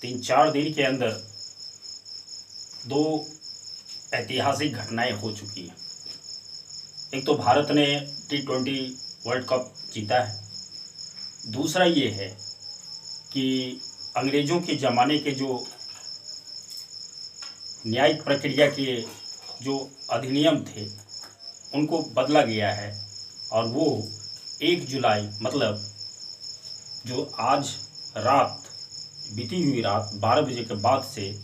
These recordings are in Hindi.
3-4 दिन के अंदर 2 ऐतिहासिक घटनाएं हो चुकी हैं। एक तो भारत ने T20 वर्ल्ड कप जीता है। दूसरा ये है कि अंग्रेज़ों के ज़माने के जो न्यायिक प्रक्रिया के जो अधिनियम थे उनको बदला गया है और वो 1 जुलाई मतलब जो आज रात बीती हुई रात 12 बजे के बाद से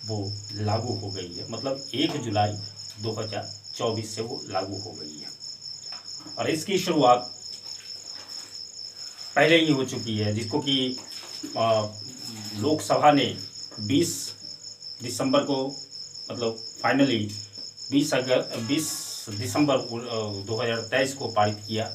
वो लागू हो गई है। मतलब 1 जुलाई 2024 से वो लागू हो गई है और इसकी शुरुआत पहले ही हो चुकी है, जिसको कि लोकसभा ने 20 दिसंबर को मतलब फाइनली 20 दिसंबर 2023 को पारित किया।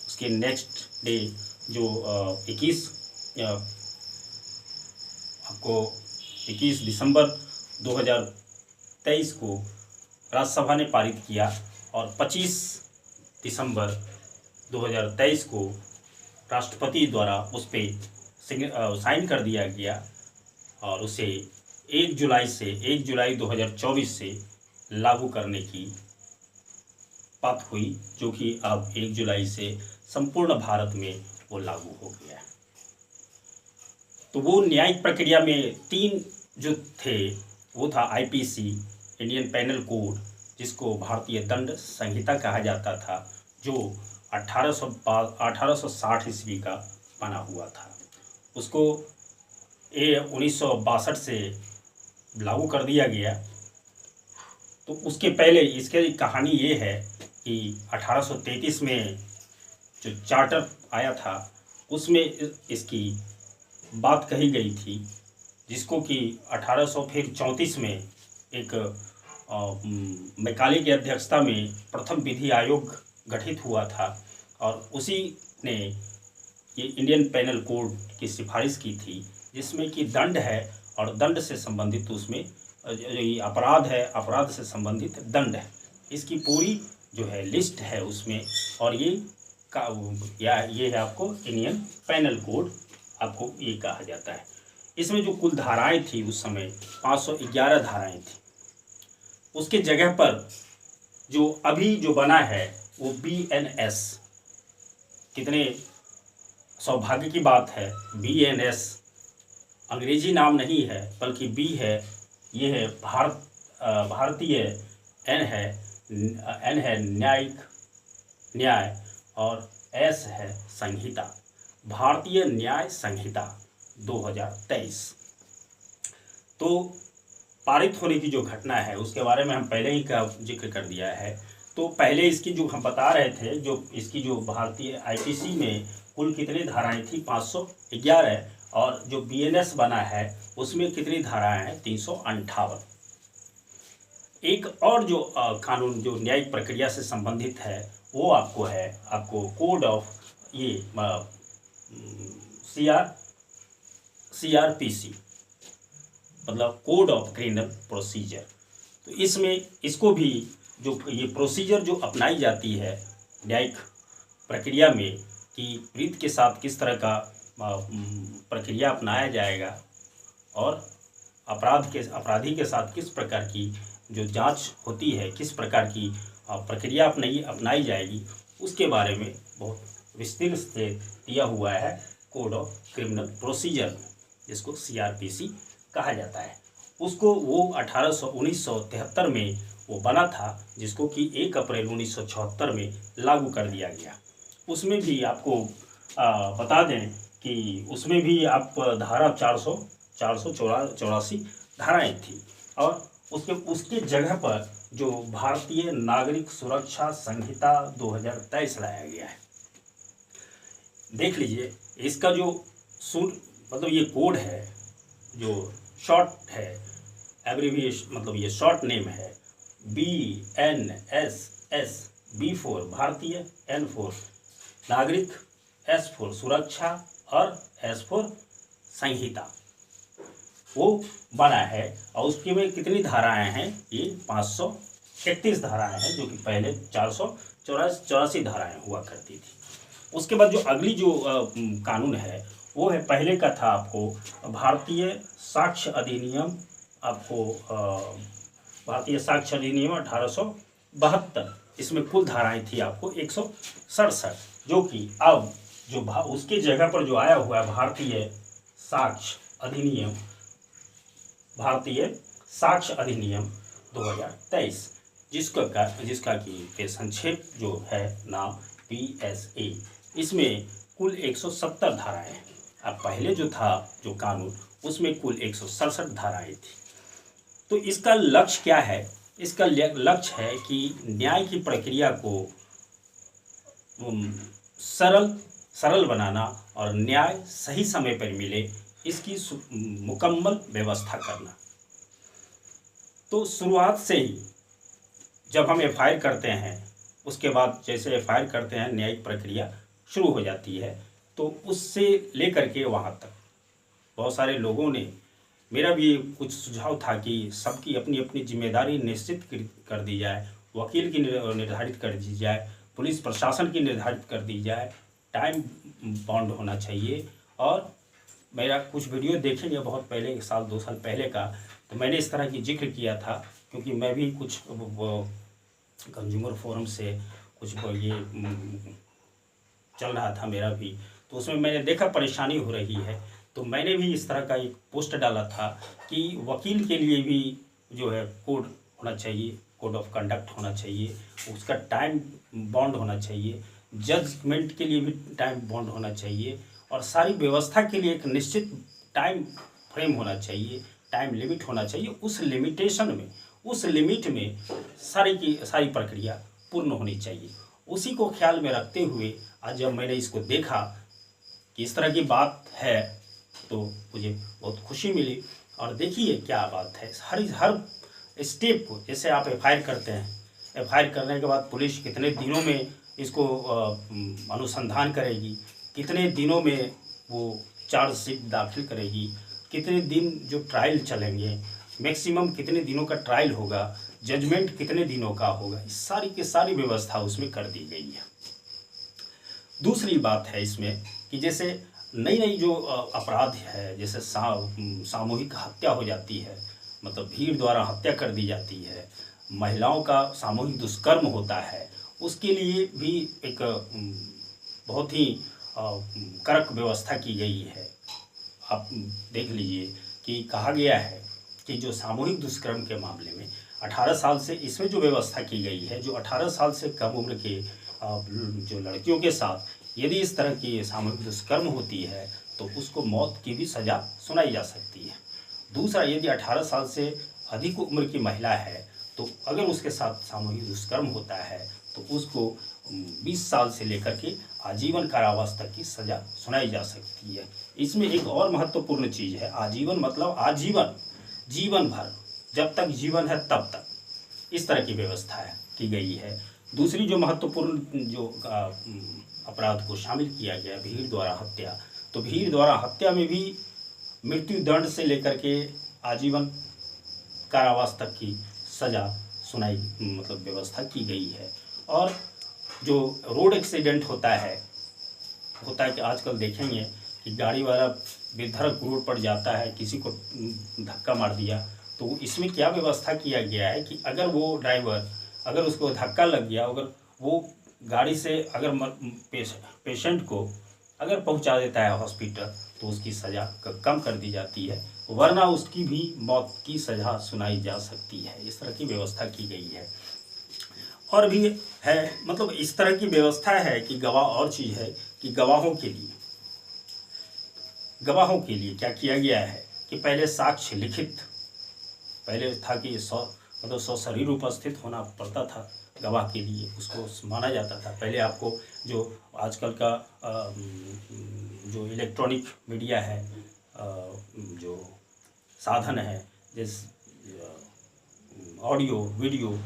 उसके नेक्स्ट डे जो 21 दिसंबर 2023 को राज्यसभा ने पारित किया और 25 दिसंबर 2023 को राष्ट्रपति द्वारा उस पर साइन कर दिया गया और उसे 1 जुलाई 2024 से लागू करने की बात हुई, जो कि अब 1 जुलाई से संपूर्ण भारत में वो लागू हो गया है। तो वो न्यायिक प्रक्रिया में 3 जो थे वो था IPC इंडियन पेनल कोड, जिसको भारतीय दंड संहिता कहा जाता था, जो 1860 ईस्वी का बना हुआ था। उसको 1962 से लागू कर दिया गया। तो उसके पहले इसके कहानी ये है कि 1833 में जो चार्टर आया था उसमें इसकी बात कही गई थी, जिसको कि 1834 में एक मैकाले की अध्यक्षता में प्रथम विधि आयोग गठित हुआ था और उसी ने ये इंडियन पेनल कोड की सिफारिश की थी, जिसमें कि दंड है और दंड से संबंधित उसमें ये अपराध है, अपराध से संबंधित दंड है। इसकी पूरी जो है लिस्ट है उसमें और ये है आपको इंडियन पेनल कोड आपको ये कहा जाता है। इसमें जो कुल धाराएं थी उस समय 511 धाराएं थी। उसके जगह पर जो अभी जो बना है वो BNS, कितने सौभाग्य की बात है, BNS अंग्रेजी नाम नहीं है बल्कि B है, ये है भारतीय, N है न्याय और S है संहिता, भारतीय न्याय संहिता 2023। तो पारित होने की जो घटना है उसके बारे में हम पहले ही का जिक्र कर दिया है। तो पहले इसकी जो हम बता रहे थे, जो इसकी जो भारतीय IPC में कुल कितनी धाराएं थी 511 और जो BNS बना है उसमें कितनी धाराएं हैं 358। एक और जो कानून जो न्यायिक प्रक्रिया से संबंधित है वो आपको कोड ऑफ ये CRPC मतलब कोड ऑफ क्रिमिनल प्रोसीजर। तो इसमें इसको भी जो ये प्रोसीजर जो अपनाई जाती है न्यायिक प्रक्रिया में कि पीड़ित के साथ किस तरह का प्रक्रिया अपनाया जाएगा और अपराधी के साथ किस प्रकार की जो जांच होती है, किस प्रकार की प्रक्रिया अपनाई जाएगी, उसके बारे में बहुत विस्तृत से दिया हुआ है कोड ऑफ क्रिमिनल प्रोसीजर, जिसको CRPC कहा जाता है। उसको वो 1973 में वो बना था, जिसको कि 1 अप्रैल 1976 में लागू कर दिया गया। उसमें भी आपको बता दें कि उसमें भी आप धारा 484 धाराएं थी और उसके जगह पर जो भारतीय नागरिक सुरक्षा संहिता 2023 लाया गया है। देख लीजिए इसका जो मतलब ये कोड है, जो शॉर्ट है एब्रीविएशन, मतलब ये शॉर्ट नेम है BNSS, B4 भारतीय, N4 नागरिक, S4 सुरक्षा और S4 संहिता, वो बना है। और उसके में कितनी धाराएं हैं, ये 531 धाराएं हैं, जो कि पहले 484 धाराएं हुआ करती थी। उसके बाद जो अगली जो कानून है वो है, पहले का था आपको भारतीय साक्ष्य अधिनियम, आपको भारतीय साक्ष्य अधिनियम 1872। इसमें कुल धाराएं थी आपको 167, जो कि अब जो उसके जगह पर जो आया हुआ है भारतीय साक्ष्य अधिनियम, भारतीय साक्ष्य अधिनियम 2023, जिसका कि संक्षेप जो है नाम PSA। इसमें कुल 170 धाराएं हैं। अब पहले जो था जो कानून, उसमें कुल 167 धाराएं थी। तो इसका लक्ष्य क्या है? इसका लक्ष्य है कि न्याय की प्रक्रिया को सरल बनाना और न्याय सही समय पर मिले, इसकी मुकम्मल व्यवस्था करना। तो शुरुआत से ही जब हम FIR करते हैं, उसके बाद जैसे FIR करते हैं न्यायिक प्रक्रिया शुरू हो जाती है, तो उससे लेकर के वहाँ तक बहुत सारे लोगों ने, मेरा भी कुछ सुझाव था कि सबकी अपनी अपनी जिम्मेदारी निश्चित कर दी जाए, वकील की निर्धारित कर दी जाए, पुलिस प्रशासन की निर्धारित कर दी जाए, टाइम बाउंड होना चाहिए। और मेरा कुछ वीडियो देखेंगे बहुत पहले, 1 साल 2 साल पहले का, तो मैंने इस तरह की जिक्र किया था, क्योंकि मैं भी कुछ कंज्यूमर फोरम से कुछ ये चल रहा था मेरा भी, तो उसमें मैंने देखा परेशानी हो रही है, तो मैंने भी इस तरह का एक पोस्ट डाला था कि वकील के लिए भी जो है कोड होना चाहिए, कोड ऑफ कंडक्ट होना चाहिए, उसका टाइम बाउंड होना चाहिए, जजमेंट के लिए भी टाइम बाउंड होना चाहिए, और सारी व्यवस्था के लिए एक निश्चित टाइम फ्रेम होना चाहिए, टाइम लिमिट होना चाहिए। उस लिमिटेशन में, उस लिमिट में सारी की सारी प्रक्रिया पूर्ण होनी चाहिए। उसी को ख्याल में रखते हुए आज जब मैंने इसको देखा कि इस तरह की बात है, तो मुझे बहुत खुशी मिली। और देखिए क्या बात है, हर स्टेप को, जैसे आप FIR करते हैं, FIR करने के बाद पुलिस कितने दिनों में इसको अनुसंधान करेगी, कितने दिनों में वो चार्जशीट दाखिल करेगी, कितने दिन जो ट्रायल चलेंगे, मैक्सिमम कितने दिनों का ट्रायल होगा, जजमेंट कितने दिनों का होगा, इस सारी की सारी व्यवस्था उसमें कर दी गई है। दूसरी बात है इसमें कि जैसे नई नई जो अपराध है, जैसे सामूहिक हत्या हो जाती है, मतलब भीड़ द्वारा हत्या कर दी जाती है, महिलाओं का सामूहिक दुष्कर्म होता है, उसके लिए भी एक बहुत ही कड़क व्यवस्था की गई है। आप देख लीजिए कि कहा गया है कि जो सामूहिक दुष्कर्म के मामले में 18 साल से, इसमें जो व्यवस्था की गई है, जो 18 साल से कम उम्र के जो लड़कियों के साथ यदि इस तरह की सामूहिक दुष्कर्म होती है तो उसको मौत की भी सज़ा सुनाई जा सकती है। दूसरा, यदि 18 साल से अधिक उम्र की महिला है तो अगर उसके साथ सामूहिक दुष्कर्म होता है तो उसको 20 साल से लेकर के आजीवन कारावास तक की सज़ा सुनाई जा सकती है। इसमें एक और महत्वपूर्ण चीज़ है, आजीवन मतलब आजीवन, जीवन भर, जब तक जीवन है तब तक, इस तरह की व्यवस्था की गई है। दूसरी जो महत्वपूर्ण जो अपराध को शामिल किया गया, भीड़ द्वारा हत्या, तो भीड़ द्वारा हत्या में भी मृत्यु दंड से लेकर के आजीवन कारावास तक की सज़ा सुनाई, मतलब व्यवस्था की गई है। और जो रोड एक्सीडेंट होता है कि आजकल देखेंगे कि गाड़ी वाला बेधड़क रोड पर जाता है, किसी को धक्का मार दिया, तो इसमें क्या व्यवस्था किया गया है कि अगर वो ड्राइवर, अगर उसको धक्का लग गया, अगर वो गाड़ी से अगर पेशेंट को अगर पहुंचा देता है हॉस्पिटल, तो उसकी सज़ा कम कर दी जाती है, वरना उसकी भी मौत की सज़ा सुनाई जा सकती है। इस तरह की व्यवस्था की गई है। और भी है, मतलब इस तरह की व्यवस्था है कि गवाह, और चीज़ है कि गवाहों के लिए क्या किया गया है कि पहले साक्ष्य लिखित, पहले था कि मतलब सशरीर उपस्थित होना पड़ता था गवाह के लिए, उसको माना जाता था। पहले आपको जो आजकल का जो इलेक्ट्रॉनिक मीडिया है, जो साधन है, जैसे ऑडियो वीडियो,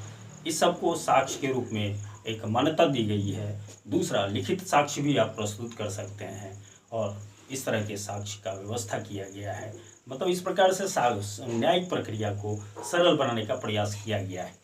इस सब को साक्ष्य के रूप में एक मान्यता दी गई है। दूसरा, लिखित साक्ष्य भी आप प्रस्तुत कर सकते हैं, और इस तरह के साक्ष्य का व्यवस्था किया गया है। मतलब इस प्रकार से न्यायिक प्रक्रिया को सरल बनाने का प्रयास किया गया है।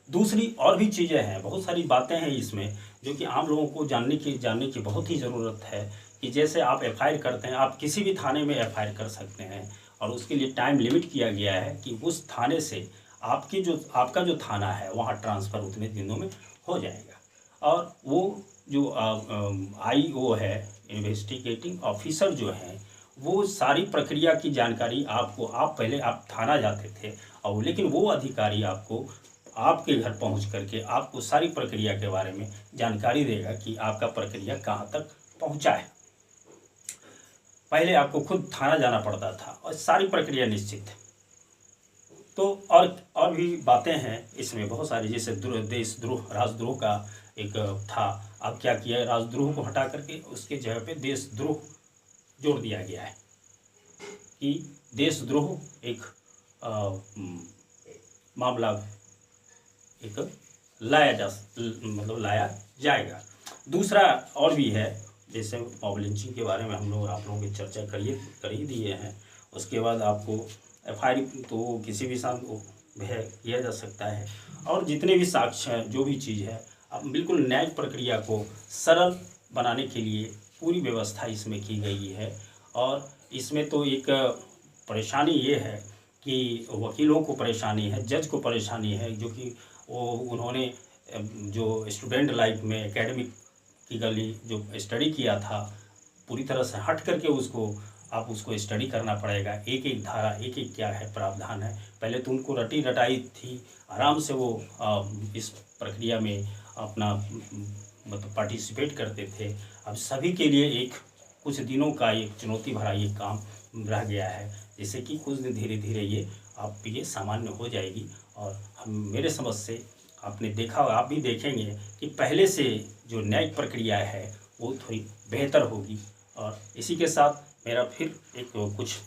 दूसरी और भी चीज़ें हैं, बहुत सारी बातें हैं इसमें जो कि आम लोगों को जानने की बहुत ही ज़रूरत है कि जैसे आप एफआईआर करते हैं, आप किसी भी थाने में एफआईआर कर सकते हैं और उसके लिए टाइम लिमिट किया गया है कि उस थाने से आपका जो थाना है वहाँ ट्रांसफ़र उतने दिनों में हो जाएगा। और वो जो आईओ है, इन्वेस्टिगेटिंग ऑफिसर जो हैं, वो सारी प्रक्रिया की जानकारी आपको, पहले आप थाना जाते थे और लेकिन वो अधिकारी आपको आपके घर पहुंच करके आपको सारी प्रक्रिया के बारे में जानकारी देगा कि आपका प्रक्रिया कहाँ तक पहुंचा है। पहले आपको खुद थाना जाना पड़ता था और सारी प्रक्रिया निश्चित है। तो और भी बातें हैं इसमें बहुत सारी, जैसे देशद्रोह, राजद्रोह का एक था। अब क्या किया है, राजद्रोह को हटा करके उसके जगह पे देशद्रोह जोड़ दिया गया है कि देशद्रोह एक मामला एक लाया जाएगा। दूसरा और भी है, जैसे मॉब लिंचिंग के बारे में हम लोग आप लोगों की चर्चा कर ही दिए हैं। उसके बाद आपको एफआईआर तो किसी भी साथ किया जा सकता है, और जितने भी साक्ष्य हैं, जो भी चीज़ है, अब बिल्कुल न्यायिक प्रक्रिया को सरल बनाने के लिए पूरी व्यवस्था इसमें की गई है। और इसमें तो एक परेशानी ये है कि वकीलों को परेशानी है, जज को परेशानी है, जो कि उन्होंने जो स्टूडेंट लाइफ में एकेडमिकली जो स्टडी किया था, पूरी तरह से हट करके उसको स्टडी करना पड़ेगा। एक एक धारा, एक एक क्या है प्रावधान है। पहले तो उनको रटी रटाई थी, आराम से वो इस प्रक्रिया में अपना मतलब पार्टिसिपेट करते थे। अब सभी के लिए एक कुछ दिनों का एक चुनौती भरा ये काम रह गया है, जिससे कि कुछ दिन धीरे धीरे ये सामान्य हो जाएगी। और मेरे समझ से आपने देखा, आप भी देखेंगे कि पहले से जो न्यायिक प्रक्रिया है वो थोड़ी बेहतर होगी। और इसी के साथ मेरा फिर एक कुछ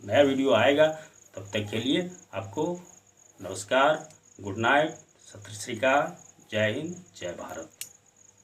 नया वीडियो आएगा। तब तक के लिए आपको नमस्कार, गुड नाइट, सत श्री अकाल, जय हिंद, जय भारत।